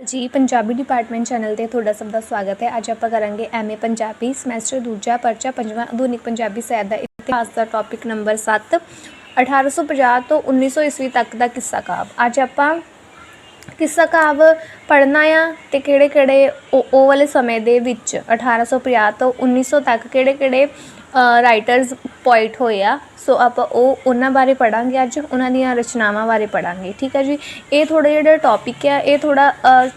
जी Punjabi department channel ते तुहाडा सब दा स्वागत है। अज आपां करांगे एमए पंजाबी समैस्टर दूजा परचा पंजवां आधुनिक पंजाबी साहित्य दा इतिहास दा टॉपिक नंबर 7 1850 तो 1900 ईस्वी तक दा किस्सा काव। अज आपां किस्सा काव पढ़ना आ ते किहड़े-किहड़े ओ वाले समय दे विच 1850 तो 1900 तक किहड़े-किहड़े राइटर्स पोइट होए आ। सो आपां उन्हां बारे पढ़ांगे, अज उन्हां दीयां रचनावां बारे पढ़ांगे। ठीक है जी, ये थोड़ा जिहड़ा टॉपिक है ये थोड़ा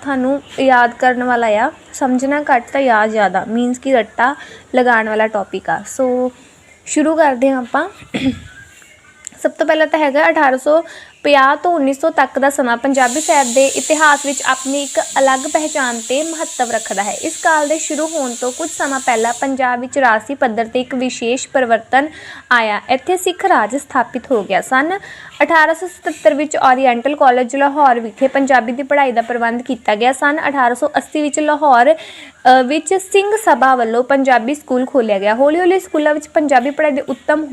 थानू याद करने वाला आ, समझना घट तो याद ज़्यादा, मीनस कि रट्टा लगाने वाला टॉपिक आ। सो शुरू करते हैं आपां। सब तो पहला तो हैगा 1850 तो 1900 तक का समा पंजाबी साहित्य के इतिहास में अपनी एक अलग पहचान ते महत्व रखता है। इस काल के शुरू होने तो कुछ समा पहला पंजाब विच राजसी पद्धर ते एक विशेष परिवर्तन आया। इत्थे सिख राज स्थापित हो गया। सन 1877 विच ओरिएंटल कॉलेज लाहौर विखे पंजाबी की पढ़ाई का प्रबंध किया गया। सन 1880 विच लाहौर विच सिंह सभा वालों पंजाबी स्कूल खोलिया गया। हौली हौली स्कूलों विच पंजाबी पढ़ाई के उद्यम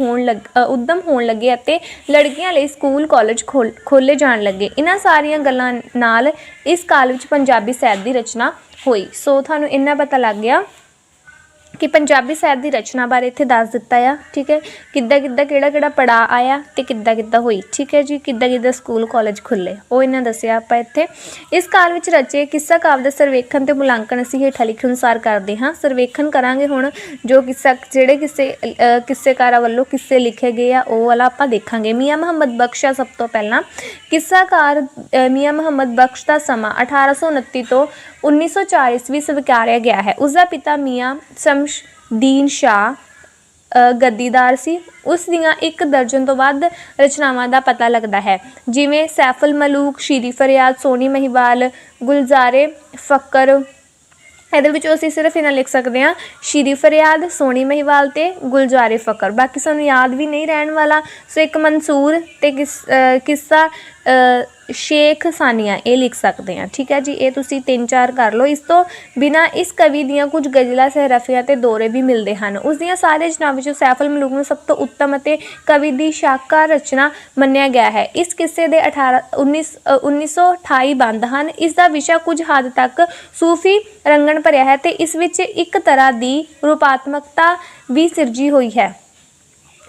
होण लगे अते लड़कियां लई स्कूल कॉलेज खोले जाण लगे। इन्हां सारियां गल्लां नाल इस काल विच पंजाबी साहित्य की रचना हुई। सो तुहानूं इन्ना पता लग गया कि पंजाबी साहित्य की रचना बारे इत्थे दस दिता है। ठीक है, किद्दां किहड़ा पड़ा आया ते किद्दां हुई। ठीक है जी, किद्दां स्कूल कॉलेज खुले वो इन्हें दसिया आपां इत्थे। इस काल विच रचे किस्सा काव्य दा सर्वेखण ते मुलांकन असीं हेठां लिखे अनुसार करदे हां। सर्वेखण करांगे हुण जो किस्सा जिहड़े किस्सेकारां वल्लों किस्से लिखे गए आ ओह वाला आपां देखांगे। मियाँ मुहम्मद बख्श आ सब तो पहलां किस्साकार। मियाँ मुहम्मद बख्श का समा 1829 तो 1904 ईस्वी स्वीकारिया गया है। उसका पिता मियाँ शमशदीन शाह गद्दीदार सी। उस दियां एक दर्जन तो वध रचनावां दा पता लगता है, जिवें सैफुल मलूक, शीरी फरियाद, सोनी महिवाल, गुलजारे फकर। ਇਹਦੇ ਵਿੱਚ ਅਸੀਂ सिर्फ इन्ना लिख सकते हैं शीरी फरियाद, सोनी महिवाल ते गुलजारे फकर। बाकी सानू याद भी नहीं रहने वाला। सो एक मंसूर ते किस्सा शेख सानिया ये लिख सकते हैं। ठीक है जी, ये तुसी 3-4 कर लो। इस तो बिना इस कवि दियां कुछ गज़लां, सहरफियां ते दौरे भी मिलते हैं। उस दियां सारे रचनावां विचों सैफुल मलूक नूं सब तो उत्तम अते कवि दी शाहकार रचना मन्निया गया है। इस किस्से दे 1928 बंद हैं। इसका विषय कुछ हद तक सूफी रंगन भरिया है ते इस विच एक तरह की रूपात्मकता भी सिरजी हुई है।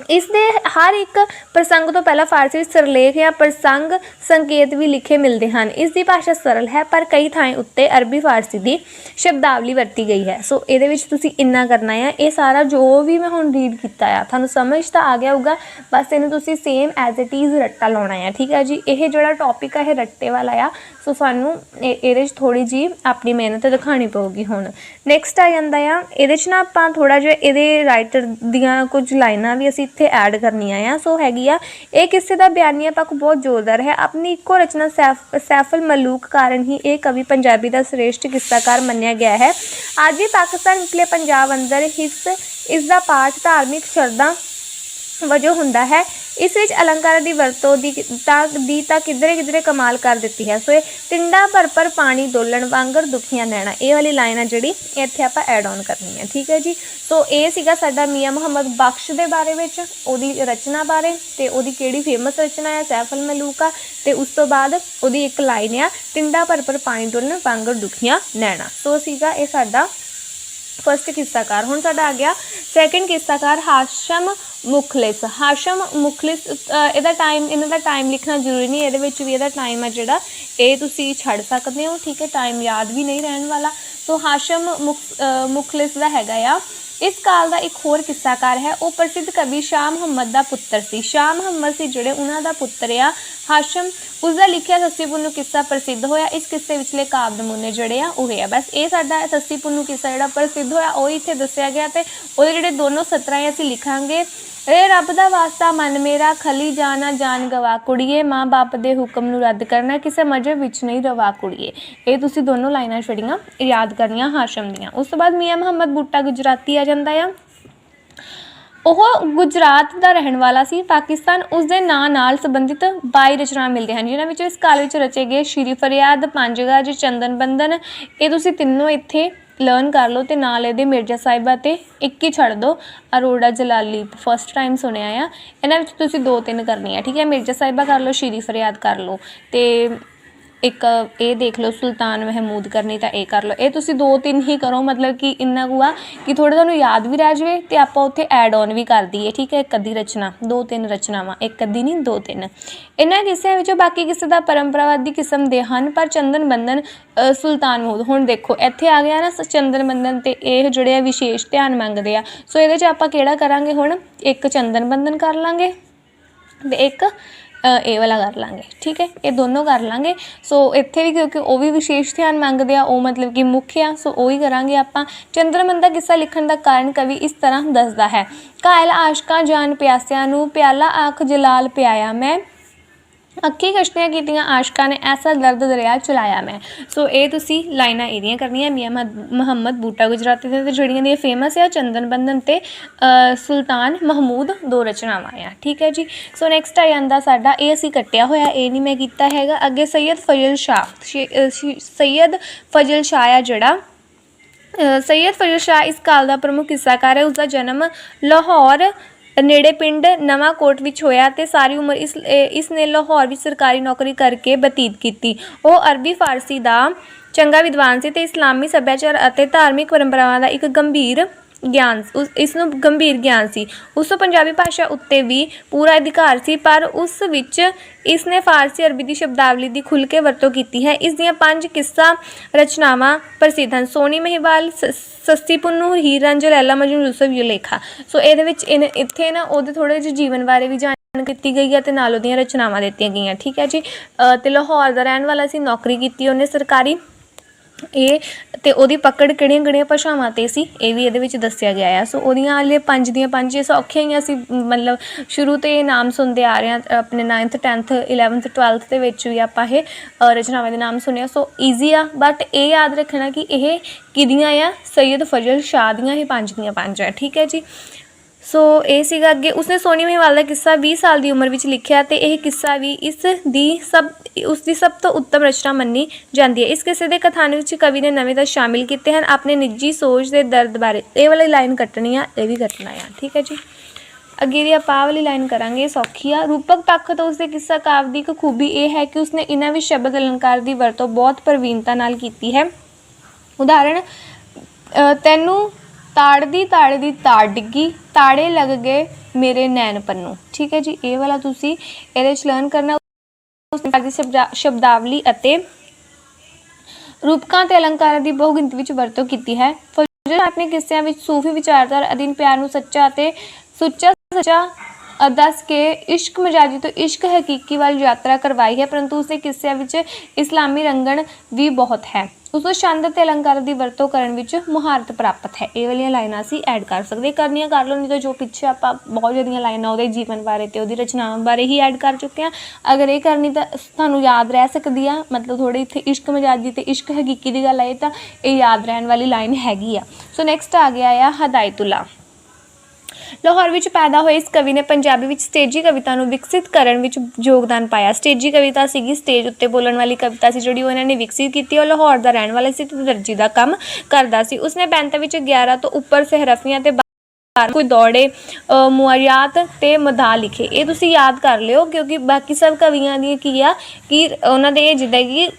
इस दे हर एक प्रसंग तो पहला फारसी में सिरलेख या प्रसंग संकेत भी लिखे मिलते हैं। इसकी भाषा सरल है पर कई थाएं उत्ते अरबी फारसी की शब्दावली वरती गई है। सो ये इन्ना करना है। ये सारा जो भी मैं हुण रीड किया है थानू समझ तो आ गया होगा, बस इन्हूं तुसी सेम एज इट इज़ रट्टा लाउणा है। ठीक है जी, ये जो टॉपिक है रट्टे वाला आ। सो सानू ये थोड़ी जी अपनी मेहनत दिखानी पऊगी। हुण नैक्सट आ जांदा आ इहदे च ना आपां थोड़ा जिहा इहदे राइटर दियां कुछ लाइनां भी असीं इत्थे ऐड करनियां आ। सो हैगी आ ये किस्से दा बयानिया पक्ष बहुत जोरदार है। अपनी इक्को रचना सैफुल मलूक कारण ही ये कवि पंजाबी का श्रेष्ठ किस्साकार मन्निया गया है। अज भी पाकिस्तान निकले पंजाब अंदर इसका पाठ धार्मिक शरदा वजों हुंदा है। इस विच अलंकार की वरतों दी किधरे किधरे कमाल कर दी है। सो टिंडा भर पानी डोलन वांगर दुखियां नैना, ये वाली लाइन है जिहड़ी इत्थे आपां ऐड ऑन करनी है। ठीक है जी, सो ये सीगा साडा मियाँ मुहम्मद बख्श के बारे में, उहदी रचना बारे ते उहदी किहड़ी फेमस रचना है सैफुल मलूक आ, ते उस तो बाद उहदी एक लाइन आ टिंडा भर पानी डोलन वांगर दुखियां नैना। सो सीगा ये साडा फर्स्ट किस्साकार। हुण साडा आ गया सैकेंड किस्साकार हाशम मुखलिस। हाशम मुखलिस इहदा टाइम, इन्हां दा टाइम लिखना जरूरी नहीं, इहदे विच भी इहदा टाइम है जिहड़ा ये तुसीं छड्ड सकदे हो। ठीक है, टाइम याद भी नहीं रहने वाला। सो हाशम मुखलिस दा हैगा आ। इस काल का एक होर किस्साकार है, वह प्रसिद्ध कवि शाह मुहम्मद का पुत्र सी। शाह मुहम्मद से जिहड़े उन्हां दा पुत्र आ हाशम, उसका लिखिया सस्सी पुन्नू किस्सा प्रसिद्ध होया। इस किस्से विचले काव्य नमूने जिहड़े आ उह है, बस ये साडा सस्सी पुन्नू किस्सा जिहड़ा प्रसिद्ध होया वही इत्थे दस्सिया गया। ते उहदे जिहड़े दोनों सतरां असीं लिखांगे। ए रब दा वास्ता मन मेरा खली जाना जान गवा कुड़िए, माँ बाप दे हुक्म नूं रद्द करना किसी मजहब विच नहीं रवा कुड़िए। ये तुसीं दोनों लाइनां छड़ियां याद करनियां हाशम दियां। उस तो बाद मियाँ मुहम्मद बूटा गुजराती आ जांदा आ। वह गुजरात का रहने वाला सी। पाकिस्तान उसके नाँ नाल संबंधित 22 रचना मिलते हैं, जिन्होंने इस काल में रचे गए शीरी फरियाद, पंज गज, चंदन बंधन, ये तुसीं तीनों इत्थे लर्न कर लो। तो नाल इहदे मिर्जा साहिबा ते एक ही छड़ दो, अरोड़ा जलाली फस्ट टाइम सुनिया आ। इन्हां विच तुसीं 2-3 करनी है। ठीक है, मिर्जा साहिबा कर लो, शीरी फरियाद कर लो, तो एक ये देख लो सुल्तान महमूद करनी तो ये कर लो, ये तुसी 2-3 ही करो, मतलब कि इन्ना कुआ कि थोड़ा तुहानूं याद भी रह जाए तो आपां उत्थे ऐड ऑन भी कर दईए। ठीक है, एक अद्धी रचना, 2-3 रचनावां, एक अद्धी नहीं 2-3। इन्हां किस्सिਆਂ ਵਿੱਚੋਂ बाकी किसी का परंपरावादी किस्म दे हन, पर चंदन बंधन सुल्तान महमूद, हुण देखो इत्थे आ गया ना चंदन बंधन ते ये जिहड़े आ विशेष ध्यान मंगदे आ। सो इहदे च आपां किहड़ा करांगे हुण, एक चंदन बंधन कर लांगे ते एक ये वाला कर लांगे। ठीक है, ये दोनों कर लांगे। सो इत्थे भी क्योंकि वो भी विशेष ध्यान मंगते आ, वो मतलब कि मुख्य आ, सो वही करांगे आपां। चंद्रमन दा किस्सा लिखण दा कारण कवि इस तरह दसदा है, घायल आशकां जान प्यासिਆਂ ਨੂੰ प्याला आख जलाल पियाया मैं, अखी कश्तियाँ कीतियां आशका ने ऐसा दर्द दरिया चलाया मैं। सो ये तुसी लाइनां इहदियां करनियां मियां मुहम्मद बूटा गुजराती दे ते जिहड़ियां दी फेमस है चंदन बंधन ते सुल्तान महमूद 2 रचनावां आ। ठीक है जी। सो नैक्सट आ जांदा साडा, ये असीं कट्टिया होया, ये नहीं मैं कीता हैगा। अगे सैयद फजल शाह, सैयद फजल शाह आ जिहड़ा सैयद फजल शाह इस काल का प्रमुख किस्साकार है। उसका जन्म लाहौर नेड़े पिंड नवांकोट विच होया ते सारी उम्र इसने लाहौर विच सरकारी नौकरी करके बतीत की। वो अरबी फारसी का चंगा विद्वान से ते इस्लामी सभ्याचार अते धार्मिक परंपरावां का एक गंभीर ज्ञान इसनूं गंभीर ज्ञान सी। उस पंजाबी भाषा उत्ते भी पूरा अधिकार सी, पर उस विच इसने फारसी अरबी की शब्दावली की खुल के वरतों की है। इस दियां 5 किस्सा रचनावां प्रसिद्ध हैं, सोनी महिवाल, सस्ती पुन्नू, हीर रांझा, लैला मजनू, यूसुफ युलेखा। सो ये इत्थे ना उहदे थोड़े जिहे जीवन बारे भी जान की गई है, नाल उहदियां रचनावां दित्तियां गईयां। ठीक है जी। ते लाहौर का रहने वाला सी, नौकरी की उन्हें सरकारी, ये तो वो पकड़ किहड़ियां भाषावां ते सी, ये भी ये दसिया गया है। सो ओहदियां हाले 5 दियां 5 सौखियां ही असीं मतलब शुरू तो ये नाम सुनते आ रहे हैं, अपने 9th 10th 11th 12th के भी आपां ये रचनावां दे नाम सुने। सो ईजी आ, बट ये याद रखना कि यह किहदियां आ, सैयद फजल शाह दियां ये 5 दियां 5 है। ठीक है जी। सो ये सीगा अगे उसने सोनी महिवाल का किस्सा 20 साल की उम्र में लिखिया, तो यह किस्सा भी उसकी सब तो उत्तम रचना मनी जाती है। इस किस्से के कथान में कवि ने नवे तत्थ शामिल किए हैं, अपने निजी सोच के दर्द बारे। ये वाली लाइन कट्टनी आ, ये भी कट्टना है। ठीक है जी। अगे दी आपां वाली लाइन करांगे, सौखी आ। रूपक पक्ष तो उसके किस्सा काव्य की एक खूबी यह है कि उसने इन्हां विच शब्द अलंकार की वरतों बहुत प्रवीणता नाल कीती है। उदाहरण, तैनू ताड़दी ताड़ डिग्गी, ताड़े लग गए मेरे नैन पन्नू। ठीक है जी। ये वाला तुसी इहदे च लर्न करना। उस शब्दावली अते रूपकां ते अलंकारां दी बहुगिनती विच वरतों कीती है। फजल अपने किस्सिਆਂ विच सूफी विचारधारा अधीन प्यार नूं सच्चा अते सुच्चा दस के इश्क मजाजी तो इश्क हकीकी वाली यात्रा करवाई है, परंतु उसके किस्सिਆਂ विच इस्लामी रंगण भी बहुत है। उसको छंद ते अलंकार की वरतों करने विच मुहारत प्राप्त है। ये वाली लाइनां असीं ऐड कर सकते, करनियां कर लो, नहीं तो जो पिछे आपां बहुत ज़्यादा लाइनां उहदे जीवन बारे ते उहदी रचनावां बारे ही ऐड कर चुके हैं। अगर ये करनी तो तुहानूं याद रह सकती है, मतलब थोड़ी इत्थे इश्क मजाजी ते इश्क हकीकी की गल आए तो ये याद रहने वाली लाइन हैगी आ। सो नैक्सट आ गया आ हदायतुल्ला। लाहौर विच पैदा हुए इस कवि ने पंजाबी विच स्टेजी कविता नूं विकसित करन विच योगदान पाया। स्टेजी कविता सीगी, स्टेज उत्ते बोलण वाली कविता सी जिहड़ी उन्हां ने विकसित की। और लाहौर दा रहण वाला सी ते दर्जी दा काम करदा सी। उसने 35 विच 11 तो उपर सहरफियां ते कोई दौड़े मुआयात ते मदा लिखे। ये तुसी याद कर लियो, क्योंकि बाकी सब कवियां दी की आ कि उन्हां दे जिद्दां कि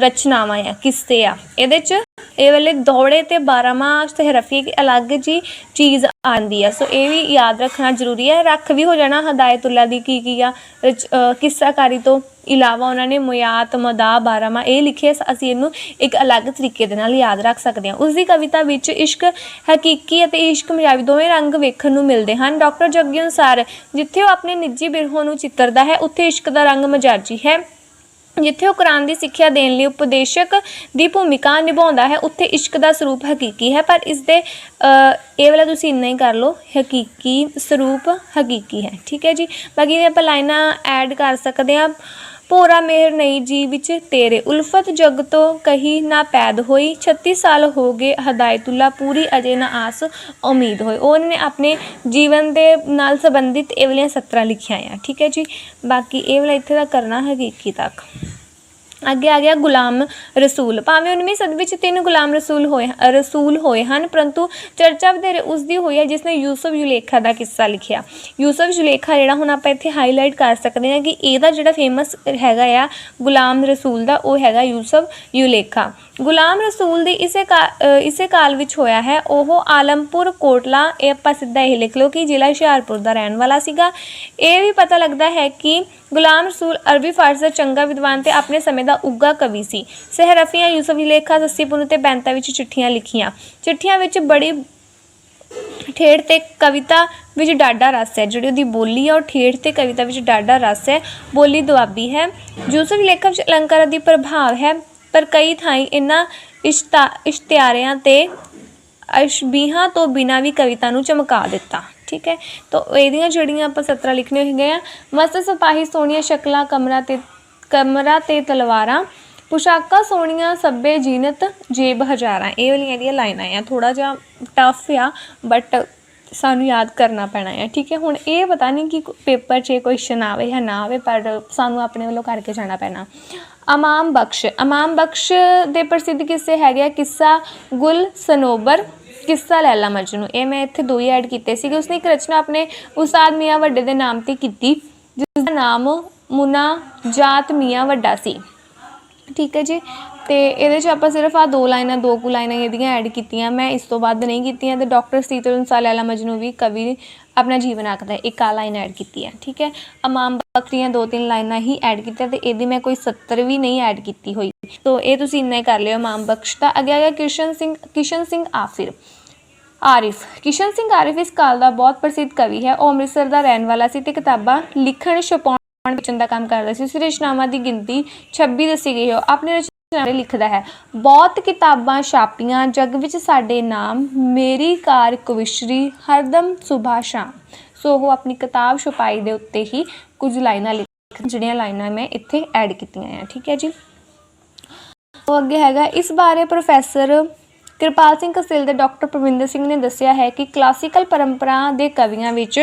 रचनावां आ, किस्से आ, इहदे च ये वाले दौड़े ते 12वां सहरफी की अलग जी चीज़ आती है। सो ये भी याद रखना जरूरी है। रख भी हो जाना हदायतुल्ला दी की आ किस्साकारी तो इलावा उन्होंने मुयात मदा 12वां ये लिखे, असीं इनू एक अलग तरीके दे नाल याद रख सकते हैं। उसकी कविता विच इश्क हकीकी और इश्क मजावी दोवें रंग वेखण नूं मिलते हैं। डॉक्टर जग्गी अनुसार जिथे वह अपने निजी बिरहों नूं चित्रदा है, उत्थे इश्क का रंग मजाजी है। जिथे वह कुरान की सिक्ख्या देने लिए उपदेशक की भूमिका निभाता है, उत्थे इश्क का स्वरूप हकीकी है। पर इसके ये वाला तुसीं इन्ना ही कर लो, हकीकी स्वरूप हकीकी है। ठीक है जी। बाकी आप लाइनां ऐड कर सकते हैं। भोरा मेहर नहीं जी विच तेरे, उल्फत जग तो कही ना पैद होई, 36 साल हो गए हदायतुल्ला पूरी अजे ना आस उम्मीद होई। उन्होंने अपने जीवन के नाल संबंधित ये वाली 17 लिखिया हैं। ठीक है जी। बाकी ये वाला इत्थे दा करना हकीकी तक। ਅੱਗੇ ਆ ਗਿਆ ਗੁਲਾਮ ਰਸੂਲ। ਭਾਵੇਂ 19ਵੀਂ ਸਦੀ ਵਿੱਚ 3 ਗੁਲਾਮ ਰਸੂਲ ਹੋਏ ਹਨ, ਪਰੰਤੂ ਚਰਚਾ ਵਧੇਰੇ ਉਸ ਦੀ ਹੋਈ ਹੈ ਜਿਸ ਨੇ ਯੂਸਫ ਜ਼ੁਲੇਖਾ ਦਾ ਕਿੱਸਾ ਲਿਖਿਆ। ਯੂਸਫ ਜ਼ੁਲੇਖਾ ਜਿਹੜਾ ਹੁਣ ਆਪਾਂ ਇੱਥੇ ਹਾਈਲਾਈਟ ਕਰ ਸਕਦੇ ਹਾਂ ਕਿ ਇਹਦਾ ਜਿਹੜਾ ਫੇਮਸ ਹੈਗਾ ਆ ਗੁਲਾਮ ਰਸੂਲ ਦਾ, ਉਹ ਹੈਗਾ ਯੂਸਫ ਜ਼ੁਲੇਖਾ। ਗੁਲਾਮ ਰਸੂਲ ਦੀ ਇਸੇ ਕਾਲ ਵਿੱਚ ਹੋਇਆ ਹੈ। ਉਹ ਆਲਮਪੁਰ ਕੋਟਲਾ, ਇਹ ਆਪਾਂ ਸਿੱਧਾ ਇਹ ਲਿਖ ਲਓ ਕਿ ਜ਼ਿਲ੍ਹਾ ਹੁਸ਼ਿਆਰਪੁਰ ਦਾ ਰਹਿਣ ਵਾਲਾ ਸੀਗਾ। ਇਹ ਵੀ ਪਤਾ ਲੱਗਦਾ ਹੈ ਕਿ ਗੁਲਾਮ ਰਸੂਲ ਅਰਬੀ ਫਾਰਸੀ ਦਾ ਚੰਗਾ ਵਿਦਵਾਨ ਤੇ ਆਪਣੇ ਸਮੇਂ ਦਾ ਉੱਘਾ ਕਵੀ ਸੀ। ਸਹਿਰਫੀਆਂ ਯੂਸਫ ਜ਼ੁਲੇਖਾ 80 ਪੁੰਨ ਤੇ 45 ਵਿੱਚ ਚਿੱਠੀਆਂ ਲਿਖੀਆਂ। ਚਿੱਠੀਆਂ ਵਿੱਚ ਬੜੀ ਠੇਠ ਤੇ ਕਵਿਤਾ ਵਿੱਚ ਡਾਢਾ ਰਸ ਹੈ। ਜਿਹੜੀ ਉਹਦੀ ਬੋਲੀ ਆ ਉਹ ਠੇਠ ਤੇ ਕਵਿਤਾ ਵਿੱਚ ਡਾਢਾ ਰਸ ਹੈ, ਬੋਲੀ ਦੁਆਬੀ ਹੈ। ਯੂਸਫ ਜ਼ੁਲੇਖਾ ਵਿੱਚ ਅਲੰਕਾਰ ਦੀ ਪ੍ਰਭਾਵ ਹੈ, ਪਰ ਕਈ ਥਾਈਂ ਇਹਨਾਂ ਇਸ਼ਤਿਹਾਰਿਆਂ ਤੇ ਅਸ਼ਬੀਹਾਂ ਤੋਂ ਬਿਨਾਂ ਵੀ ਕਵਿਤਾ ਨੂੰ ਚਮਕਾ ਦਿੱਤਾ। ਠੀਕ ਹੈ, ਤਾਂ ਇਹਦੀਆਂ ਜਿਹੜੀਆਂ ਆਪਾਂ 17 ਲਿਖਣੀਆਂ ਹੈਗੀਆਂ ਆ। ਮਸਤ ਸਿਪਾਹੀ ਸੋਹਣੀਆਂ ਸ਼ਕਲਾਂ, ਕਮਰਾਂ ਤੇ ਤਲਵਾਰਾਂ, ਪੁਸ਼ਾਕਾਂ ਸੋਹਣੀਆਂ ਸੱਭੇ ਜੀਨਤ, ਜੇਬ ਹਜ਼ਾਰਾਂ। ਇਹ ਵਾਲੀਆਂ ਇਹਦੀਆਂ ਲਾਈਨਾਂ ਆ। ਥੋੜ੍ਹਾ ਜਿਹਾ ਟਫ ਆ ਬਟ ਸਾਨੂੰ ਯਾਦ ਕਰਨਾ ਪੈਣਾ ਹੈ। ਠੀਕ ਹੈ, ਹੁਣ ਇਹ ਪਤਾ ਨਹੀਂ ਕਿ ਪੇਪਰ 'ਚ ਕੁਐਸਚਨ ਆਵੇ ਜਾਂ ਨਾ ਆਵੇ, ਪਰ ਸਾਨੂੰ ਆਪਣੇ ਵੱਲੋਂ ਕਰਕੇ ਜਾਣਾ ਪੈਣਾ। ਇਮਾਮ ਬਖਸ਼ ਦੇ ਪ੍ਰਸਿੱਧ ਕਿੱਸੇ ਹੈਗੇ ਆ ਕਿੱਸਾ ਗੁਲ ਸਨੋਬਰ, ਕਿੱਸਾ ਲੈਲਾ ਮਜਨੂ। ਇਹ ਮੈਂ ਇੱਥੇ 2 ਹੀ ਐਡ ਕੀਤੇ ਸੀਗੇ। ਉਸਨੇ ਇੱਕ ਰਚਨਾ ਆਪਣੇ ਉਸਤਾਦ ਮੀਆਂ ਵੱਡੇ ਦੇ ਨਾਮ 'ਤੇ ਕੀਤੀ, ਜਿਸ ਦਾ ਨਾਮ ਮੁਨਾਜਾਤ ਮੀਆਂ ਵੱਡਾ ਸੀ। ਠੀਕ ਹੈ ਜੀ, ਅਤੇ ਇਹਦੇ 'ਚ ਆਪਾਂ ਸਿਰਫ ਆਹ 2 ਲਾਈਨਾਂ ਇਹਦੀਆਂ ਐਡ ਕੀਤੀਆਂ, ਮੈਂ ਇਸ ਤੋਂ ਵੱਧ ਨਹੀਂ ਕੀਤੀਆਂ। ਅਤੇ ਡਾਕਟਰ ਸੀਤਲ ਅਨੁਸਾਰ ਲੈਲਾ ਮਜਨੂ ਵੀ ਕਵੀ ਆਪਣਾ ਜੀਵਨ ਆਖਦਾ, ਇੱਕ ਆਹ ਲਾਈਨ ਐਡ ਕੀਤੀ ਹੈ। ਠੀਕ ਹੈ, ਇਮਾਮ ਬਖਸ਼ ਦੀਆਂ 2-3 ਲਾਈਨਾਂ ਹੀ ਐਡ ਕੀਤੀਆਂ, ਅਤੇ ਇਹਦੀ ਮੈਂ ਕੋਈ 70 ਵੀ ਨਹੀਂ ਐਡ ਕੀਤੀ ਹੋਈ। ਤੋ ਇਹ ਤੁਸੀਂ ਇੰਨਾ ਹੀ ਕਰ ਲਿਓ ਇਮਾਮ ਬਖਸ਼ ਦਾ। ਅੱਗੇ ਆ ਗਿਆ ਕਿਸ਼ਨ ਸਿੰਘ ਆਰਿਫ। ਕਿਸ਼ਨ ਸਿੰਘ ਆਰਿਫ ਇਸ ਕਾਲ ਦਾ ਬਹੁਤ ਪ੍ਰਸਿੱਧ ਕਵੀ ਹੈ। ਉਹ ਅੰਮ੍ਰਿਤਸਰ ਦਾ ਰਹਿਣ ਵਾਲਾ ਸੀ ਅਤੇ ਕਿਤਾਬਾਂ ਲਿਖਣ, ਛਪਾਉਣ, ਵੇਚਣ ਦਾ ਕੰਮ ਕਰਦਾ ਸੀ। ਉਸ ਰਚਨਾਵਾਂ ਦੀ ਗਿਣਤੀ 26 ਦੱਸੀ ਗਈ ਹੈ। ਉਹ ਆਪਣੇ ਰਚਨਾਵਾਂ ਲਿਖਦਾ ਹੈ, ਬਹੁਤ ਕਿਤਾਬਾਂ ਛਾਪੀਆਂ, ਜੱਗ ਵਿੱਚ ਸਾਡੇ ਨਾਮ, ਮੇਰੀ ਕਾਰ ਕਵਿਸ਼ਰੀ, ਹਰਦਮ ਸੁਬਹ ਸ਼ਾਮ। ਸੋ ਉਹ ਆਪਣੀ ਕਿਤਾਬ ਛਪਾਈ ਦੇ ਉੱਤੇ ਹੀ ਕੁਝ ਲਾਈਨਾਂ ਲਿਖ, ਜਿਹੜੀਆਂ ਲਾਈਨਾਂ ਮੈਂ ਇੱਥੇ ਐਡ ਕੀਤੀਆਂ ਆ। ਠੀਕ ਹੈ ਜੀ, ਉਹ ਅੱਗੇ ਹੈਗਾ ਇਸ ਬਾਰੇ ਪ੍ਰੋਫੈਸਰ ਕਿਰਪਾਲ ਸਿੰਘ ਕਸੇਲ ਦੇ ਡਾਕਟਰ ਪਰਵਿੰਦਰ ਸਿੰਘ ਨੇ ਦੱਸਿਆ ਹੈ ਕਿ ਕਲਾਸੀਕਲ ਪਰੰਪਰਾ ਦੇ ਕਵੀਆਂ ਵਿੱਚ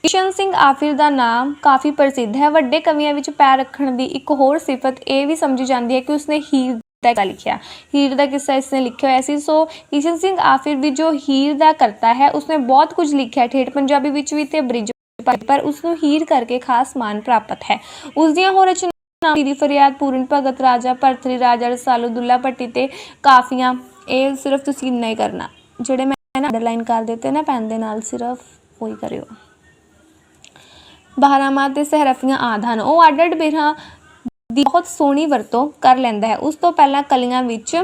ਕਿਸ਼ਨ ਸਿੰਘ ਆਫਿਰ ਦਾ ਨਾਮ ਕਾਫੀ ਪ੍ਰਸਿੱਧ ਹੈ। ਵੱਡੇ ਕਵੀਆਂ ਵਿੱਚ ਪੈਰ ਰੱਖਣ ਦੀ ਇੱਕ ਹੋਰ ਸਿਫਤ ਇਹ ਵੀ ਸਮਝੀ ਜਾਂਦੀ ਹੈ ਕਿ ਉਸਨੇ ਹੀਰ ਦਾ ਕਿੱਸਾ ਲਿਖਿਆ। ਹੀਰ ਦਾ ਕਿੱਸਾ ਇਸਨੇ ਲਿਖਿਆ ਹੋਇਆ ਸੀ। ਸੋ ਕਿਸ਼ਨ ਸਿੰਘ ਆਫਿਰ ਵੀ ਜੋ ਹੀਰ ਦਾ ਕਰਤਾ ਹੈ, ਉਸਨੇ ਬਹੁਤ ਕੁਝ ਲਿਖਿਆ ਠੇਠ ਪੰਜਾਬੀ ਵਿੱਚ ਵੀ ਤੇ ਬ੍ਰਿਜ, ਪਰ ਉਸਨੂੰ ਹੀਰ ਕਰਕੇ ਖਾਸ ਮਾਨ ਪ੍ਰਾਪਤ ਹੈ। ਉਸਦੀਆਂ ਹੋਰ ਰਚਨਾਵਾਂ ਦੀਦੀ ਫਰਿਆਦ, ਪੂਰਨ ਭਗਤ, ਰਾਜਾ ਭਰਥਰੀ, ਰਾਜਾ ਰਸਾਲੂ, ਦੁੱਲਾ ਭੱਟੀ ਤੇ ਕਾਫੀਆਂ। ਇਹ ਸਿਰਫ ਤੁਸੀਂ ਇੰਨਾ ਹੀ ਕਰਨਾ, ਜਿਹੜੇ ਮੈਂ ਅੰਡਰਲਾਈਨ ਕਰ ਦਿੱਤੇ ਨਾ ਪੈਨ ਦੇ ਨਾਲ, ਸਿਰਫ ਉਹੀ ਕਰਿਓ। ਬਹਾਰਾਮਾਤ ਤੇ ਸਹਿਰਫੀਆਂ ਆਦਿ ਹਨ। ਉਹ ਅੱਡ ਬਿਰਹਾਂ ਦੀ ਬਹੁਤ ਸੋਹਣੀ ਵਰਤੋਂ ਕਰ ਲੈਂਦਾ ਹੈ। ਉਸ ਤੋਂ ਪਹਿਲਾਂ ਕਲੀਆਂ ਵਿੱਚ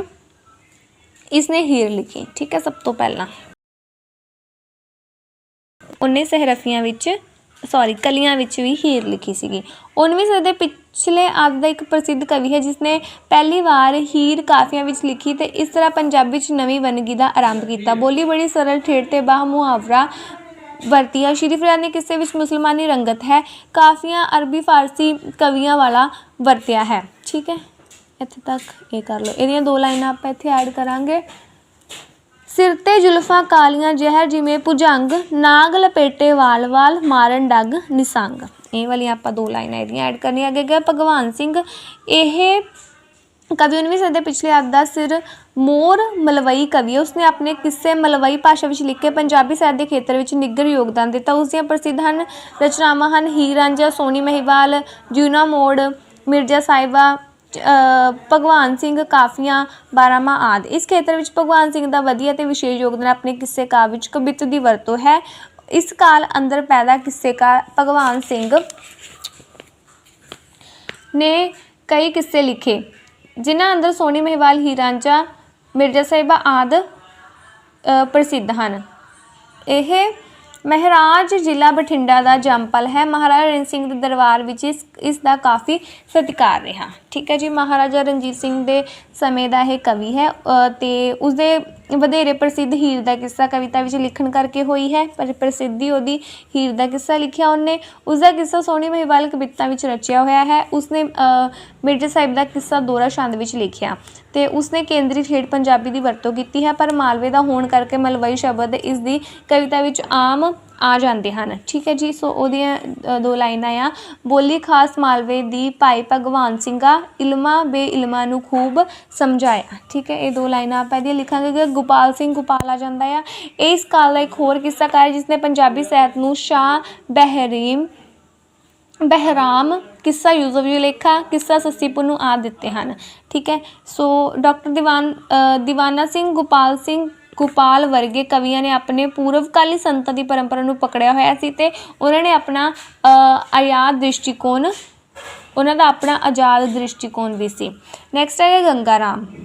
ਇਸਨੇ ਹੀਰ ਲਿਖੀ। ਠੀਕ ਹੈ, ਸਭ ਤੋਂ ਪਹਿਲਾਂ ਉਹਨੇ ਸਹਿਰਫੀਆਂ ਵਿੱਚ ਕਲੀਆਂ ਵਿੱਚ ਵੀ ਹੀਰ ਲਿਖੀ ਸੀਗੀ। 19ਵੀਂ ਸਦੀ ਦੇ ਪਿਛਲੇ ਅੱਧ ਦਾ ਇੱਕ ਪ੍ਰਸਿੱਧ ਕਵੀ ਹੈ ਜਿਸਨੇ ਪਹਿਲੀ ਵਾਰ ਹੀਰ ਕਾਫੀਆਂ ਵਿੱਚ ਲਿਖੀ ਅਤੇ ਇਸ ਤਰ੍ਹਾਂ ਪੰਜਾਬੀ ਵਿੱਚ ਨਵੀਂ ਵੰਨਗੀ ਦਾ ਆਰੰਭ ਕੀਤਾ। ਬੋਲੀ ਬੜੀ ਸਰਲ, ਠੇਠ ਤੇ ਬਾਹ ਮੁਹਾਵਰਾ ਵਰਤੀਆਂ। ਸ਼੍ਰੀ ਫਰਿਆਦ ਦੇ ਕਿੱਸੇ ਵਿੱਚ ਮੁਸਲਮਾਨੀ ਰੰਗਤ ਹੈ। ਕਾਫੀਆਂ ਅਰਬੀ ਫਾਰਸੀ ਕਵੀਆਂ ਵਾਲਾ ਵਰਤਿਆ ਹੈ। ਠੀਕ ਹੈ, ਇੱਥੇ ਤੱਕ ਇਹ ਕਰ ਲਓ। ਇਹਦੀਆਂ 2 ਲਾਈਨਾਂ ਆਪਾਂ ਇੱਥੇ ਐਡ ਕਰਾਂਗੇ। ਸਿਰ ਤੇ ਜ਼ੁਲਫਾਂ ਕਾਲੀਆਂ ਜ਼ਹਿਰ ਜਿਵੇਂ ਭੁਜੰਗ, ਨਾਗ ਲਪੇਟੇ ਵਾਲ ਵਾਲ, ਮਾਰਨ ਡੱਗ ਨਿਸੰਗ। ਇਹ ਵਾਲੀਆਂ ਆਪਾਂ 2 ਲਾਈਨਾਂ ਇਹਦੀਆਂ ਐਡ ਕਰਨੀਆਂ। ਅੱਗੇ ਗਿਆ ਭਗਵਾਨ ਸਿੰਘ। ਇਹ ਕਵੀ 19ਵੀਂ ਸਦੀ ਦੇ ਪਿਛਲੇ ਅੱਧ ਦਾ ਸਿਰ ਮੋਰ ਮਲਵਈ ਕਵੀ ਹੈ। ਉਸਨੇ ਆਪਣੇ ਕਿੱਸੇ ਮਲਵਈ ਭਾਸ਼ਾ ਵਿੱਚ ਲਿਖੇ, ਪੰਜਾਬੀ ਸਾਹਿਤ ਦੇ ਖੇਤਰ ਵਿੱਚ ਨਿੱਘਰ ਯੋਗਦਾਨ ਦਿੱਤਾ। ਉਸ ਦੀਆਂ ਪ੍ਰਸਿੱਧ ਰਚਨਾਵਾਂ ਹਨ ਹੀਰ ਰਾਂਝਾ, ਸੋਹਣੀ ਮਹੀਵਾਲ, ਜੂਨਾ ਮੋੜ, ਮਿਰਜ਼ਾ ਸਾਹਿਬਾ, ਭਗਵਾਨ ਸਿੰਘ, ਕਾਫੀਆਂ, ਬਾਰਾਂਮਾਹ ਆਦਿ। ਇਸ ਖੇਤਰ ਵਿੱਚ ਭਗਵਾਨ ਸਿੰਘ ਦਾ ਵਧੀਆ ਅਤੇ ਵਿਸ਼ੇਸ਼ ਯੋਗਦਾਨ ਆਪਣੇ ਕਿੱਸੇ ਕਾਵਿ ਵਿੱਚ ਕਵਿਤ ਦੀ ਵਰਤੋਂ ਹੈ। ਇਸ ਕਾਲ ਅੰਦਰ ਪੈਦਾ ਕਿੱਸੇਕਾਰ ਭਗਵਾਨ ਸਿੰਘ ਨੇ ਕਈ ਕਿੱਸੇ ਲਿਖੇ, ਜਿਨ੍ਹਾਂ ਅੰਦਰ ਸੋਹਣੀ ਮਹੀਵਾਲ, ਹੀਰ ਰਾਂਝਾ, ਮਿਰਜ਼ਾ ਸਾਹਿਬਾ ਆਦਿ ਪ੍ਰਸਿੱਧ ਹਨ। ਇਹ ਮਹਾਰਾਜ ਜ਼ਿਲ੍ਹਾ ਬਠਿੰਡਾ ਦਾ ਜੰਮਪਲ ਹੈ। ਮਹਾਰਾਜਾ ਰਣਜੀਤ ਸਿੰਘ ਦੇ ਦਰਬਾਰ ਵਿੱਚ ਇਸ ਦਾ ਕਾਫੀ ਸਤਿਕਾਰ ਰਿਹਾ। ਠੀਕ ਹੈ ਜੀ, ਮਹਾਰਾਜਾ ਰਣਜੀਤ ਸਿੰਘ ਦੇ ਸਮੇਂ ਦਾ ਇਹ ਕਵੀ ਹੈ ਅਤੇ ਉਸਦੇ ਵਧੇਰੇ ਪ੍ਰਸਿੱਧ ਹੀਰ ਦਾ ਕਿੱਸਾ ਕਵਿਤਾ ਵਿੱਚ ਲਿਖਣ ਕਰਕੇ ਹੋਈ ਹੈ। ਪਰ ਪ੍ਰਸਿੱਧੀ ਉਹਦੀ ਹੀਰ ਦਾ ਕਿੱਸਾ ਲਿਖਿਆ ਉਹਨੇ। ਉਸਦਾ ਕਿੱਸਾ ਸੋਹਣੀ ਮਹੀਵਾਲ ਕਵਿਤਾ ਵਿੱਚ ਰਚਿਆ ਹੋਇਆ ਹੈ। ਉਸਨੇ ਮਿਰਜ਼ਾ ਸਾਹਿਬ ਦਾ ਕਿੱਸਾ ਦੋਹਰਾ ਛੰਦ ਵਿੱਚ ਲਿਖਿਆ ਅਤੇ ਉਸਨੇ ਕੇਂਦਰੀ ਠੇਠ ਪੰਜਾਬੀ ਦੀ ਵਰਤੋਂ ਕੀਤੀ ਹੈ। ਪਰ ਮਾਲਵੇ ਦਾ ਹੋਣ ਕਰਕੇ ਮਲਵਈ ਸ਼ਬਦ ਇਸ ਦੀ ਕਵਿਤਾ ਵਿੱਚ ਆਮ ਆ ਜਾਂਦੇ ਹਨ। ठीक है जी। सो ਉਹਦੀਆਂ ਦੋ ਲਾਈਨਾਂ ਆ, ਬੋਲੀ ਖਾਸ ਮਾਲਵੇ ਦੀ ਭਾਈ ਭਗਵਾਨ ਸਿੰਘਾ ਇਲਮਾਂ ਬੇਇਲਮਾਂ ਨੂੰ ਖੂਬ ਸਮਝਾਇਆ। ठीक है, ਇਹ ਦੋ ਲਾਈਨਾਂ ਆਪਾਂ ਇਹਦੀਆਂ ਲਿਖਾਂਗੇ ਕਿ ਗੋਪਾਲ ਸਿੰਘ ਗੋਪਾਲ ਆ ਜਾਂਦਾ ਆ। ਇਹ ਇਸ ਕਾਲ ਦਾ ਇੱਕ ਹੋਰ ਕਿੱਸਾਕਾਰ ਜਿਸਨੇ ਪੰਜਾਬੀ ਸਾਹਿਤ ਨੂੰ ਸ਼ਾਹ ਬਹਿਰਾਮ ਕਿੱਸਾ ਯੂਸਫ ਜੁਲੇਖਾ ਕਿੱਸਾ ਸੱਸੀ ਪੁੰਨੂ ਆਦਿ ਦਿੱਤੇ ਹਨ। ਠੀਕ ਹੈ। ਸੋ ਡਾਕਟਰ ਦੀਵਾਨਾ ਸਿੰਘ ਗੋਪਾਲ ਵਰਗੇ ਕਵੀਆਂ ਨੇ ਆਪਣੇ ਪੂਰਵਕਾਲੀ ਸੰਤਾਂ ਦੀ ਪਰੰਪਰਾ ਨੂੰ ਪਕੜਿਆ ਹੋਇਆ ਸੀ ਅਤੇ ਉਹਨਾਂ ਨੇ ਆਪਣਾ ਉਹਨਾਂ ਦਾ ਆਪਣਾ ਆਜ਼ਾਦ ਦ੍ਰਿਸ਼ਟੀਕੋਣ ਵੀ ਸੀ। ਨੈਕਸਟ ਹੈਗਾ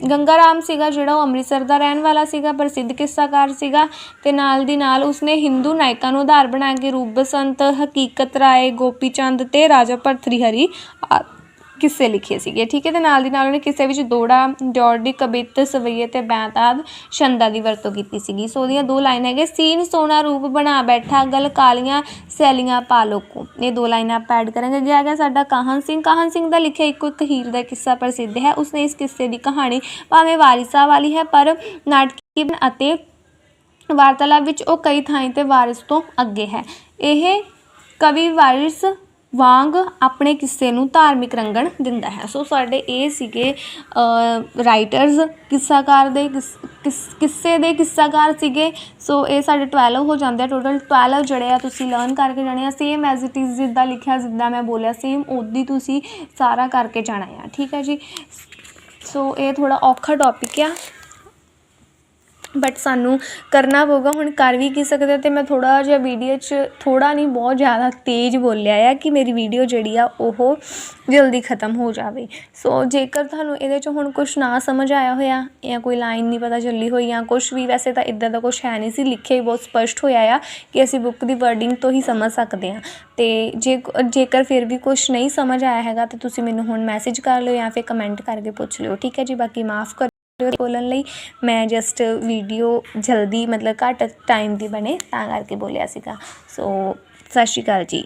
ਗੰਗਾ ਰਾਮ ਸੀਗਾ ਜਿਹੜਾ ਉਹ ਅੰਮ੍ਰਿਤਸਰ ਦਾ ਰਹਿਣ ਵਾਲਾ ਸੀਗਾ, ਪ੍ਰਸਿੱਧ ਕਿੱਸਾਕਾਰ ਸੀਗਾ ਅਤੇ ਨਾਲ ਦੀ ਨਾਲ ਉਸਨੇ ਹਿੰਦੂ ਨਾਇਕਾਂ ਨੂੰ ਆਧਾਰ ਬਣਾ ਕੇ ਰੂਪ ਬਸੰਤ, ਹਕੀਕਤ ਰਾਏ, ਗੋਪੀ ਚੰਦ ਅਤੇ ਰਾਜਾ ਭਰਥਰੀ ਕਿੱਸੇ ਲਿਖੇ ਸੀਗੇ। ਠੀਕ ਹੈ। ਅਤੇ ਨਾਲ ਦੀ ਨਾਲ ਉਹਨੇ ਕਿਸੇ ਵਿੱਚ ਦੋੜਾ, ਡਿਓਢੀ, ਕਬਿੱਤ, ਸਵਈਏ ਅਤੇ ਬੈਂਤ ਆਦਿ ਛੰਦਾਂ ਦੀ ਵਰਤੋਂ ਕੀਤੀ ਸੀਗੀ। ਸੋ ਉਹਦੀਆਂ ਦੋ ਲਾਈਨਾਂ ਹੈਗੀਆਂ, ਸੀਨ ਸੋਹਣਾ ਰੂਪ ਬਣਾ ਬੈਠਾ ਗਲ ਕਾਲੀਆਂ ਸੈਲੀਆਂ ਪਾ ਲੋਕੋ। ਇਹ ਦੋ ਲਾਈਨਾਂ ਆਪਾਂ ਐਡ ਕਰਾਂਗੇ। ਅੱਗੇ ਆ ਗਿਆ ਸਾਡਾ ਕਾਹਨ ਸਿੰਘ ਦਾ ਲਿਖਿਆ ਇੱਕੋ ਇੱਕ ਹੀਰ ਦਾ ਕਿੱਸਾ ਪ੍ਰਸਿੱਧ ਹੈ। ਉਸਨੇ ਇਸ ਕਿੱਸੇ ਦੀ ਕਹਾਣੀ ਭਾਵੇਂ ਵਾਰਿਸਾਂ ਵਾਲੀ ਹੈ ਪਰ ਨਾਟਕੀ ਅਤੇ ਵਾਰਤਾਲਾਪ ਵਿੱਚ ਉਹ ਕਈ ਥਾਈਂ 'ਤੇ ਵਾਰਿਸ ਤੋਂ ਅੱਗੇ ਹੈ। ਇਹ ਕਵੀ ਵਾਰਿਸ ਵਾਂਗ ਆਪਣੇ ਕਿੱਸੇ ਨੂੰ ਧਾਰਮਿਕ ਰੰਗਣ ਦਿੰਦਾ ਹੈ। ਸੋ ਸਾਡੇ ਇਹ ਸੀਗੇ ਰਾਈਟਰਸ ਕਿੱਸਾਕਾਰ ਦੇ ਕਿੱਸੇ ਦੇ ਕਿੱਸਾਕਾਰ ਸੀਗੇ। ਸੋ ਇਹ ਸਾਡੇ 12 ਹੋ ਜਾਂਦੇ ਆ ਟੋਟਲ। 12 ਜਿਹੜੇ ਆ ਤੁਸੀਂ ਲਰਨ ਕਰਕੇ ਜਾਣੇ ਆ, ਸੇਮ ਐਜ਼ ਇਟ ਇਜ਼ ਜਿੱਦਾਂ ਲਿਖਿਆ ਜਿੱਦਾਂ ਮੈਂ ਬੋਲਿਆ ਸੇਮ ਉੱਦਾਂ ਤੁਸੀਂ ਸਾਰਾ ਕਰਕੇ ਜਾਣਾ ਆ। ਠੀਕ ਹੈ ਜੀ। ਸੋ ਇਹ ਥੋੜ੍ਹਾ ਔਖਾ ਟੋਪਿਕ ਆ ਬਟ ਸਾਨੂੰ ਕਰਨਾ ਪਊਗਾ। ਹੁਣ ਕਰ ਵੀ ਕੀ ਸਕਦੇ ਅਤੇ ਮੈਂ ਥੋੜ੍ਹਾ ਜਿਹਾ ਵੀਡੀਓ 'ਚ ਥੋੜ੍ਹਾ ਨਹੀਂ ਬਹੁਤ ਜ਼ਿਆਦਾ ਤੇਜ਼ ਬੋਲਿਆ ਆ ਕਿ ਮੇਰੀ ਵੀਡੀਓ ਜਿਹੜੀ ਆ ਉਹ ਜਲਦੀ ਖ਼ਤਮ ਹੋ ਜਾਵੇ। ਸੋ ਜੇਕਰ ਤੁਹਾਨੂੰ ਇਹਦੇ 'ਚੋਂ ਹੁਣ ਕੁਛ ਨਾ ਸਮਝ ਆਇਆ ਹੋਇਆ ਜਾਂ ਕੋਈ ਲਾਈਨ ਨਹੀਂ ਪਤਾ ਚੱਲੀ ਹੋਈ ਜਾਂ ਕੁਛ ਵੀ, ਵੈਸੇ ਤਾਂ ਇੱਦਾਂ ਦਾ ਕੁਛ ਹੈ ਨਹੀਂ ਸੀ, ਲਿਖਿਆ ਹੀ ਬਹੁਤ ਸਪਸ਼ਟ ਹੋਇਆ ਆ ਕਿ ਅਸੀਂ ਬੁੱਕ ਦੀ ਵਰਡਿੰਗ ਤੋਂ ਹੀ ਸਮਝ ਸਕਦੇ ਹਾਂ। ਅਤੇ ਜੇਕਰ ਫਿਰ ਵੀ ਕੁਛ ਨਹੀਂ ਸਮਝ ਆਇਆ ਹੈਗਾ ਤਾਂ ਤੁਸੀਂ ਮੈਨੂੰ ਹੁਣ ਮੈਸੇਜ ਕਰ ਲਿਓ ਜਾਂ ਫਿਰ ਕਮੈਂਟ ਕਰਕੇ ਪੁੱਛ ਲਿਓ। ਠੀਕ ਹੈ ਜੀ। ਬਾਕੀ ਮਾफ़ ਕਰ ਬੋਲਣ ਲਈ, ਮੈਂ ਜਸਟ ਵੀਡੀਓ ਜਲਦੀ ਮਤਲਬ ਘੱਟ ਟਾਈਮ ਦੀ ਬਣੇ ਤਾਂ ਕਰਕੇ ਬੋਲਿਆ ਸੀਗਾ। ਸੋ ਸਤਿ ਸ਼੍ਰੀ ਅਕਾਲ ਜੀ।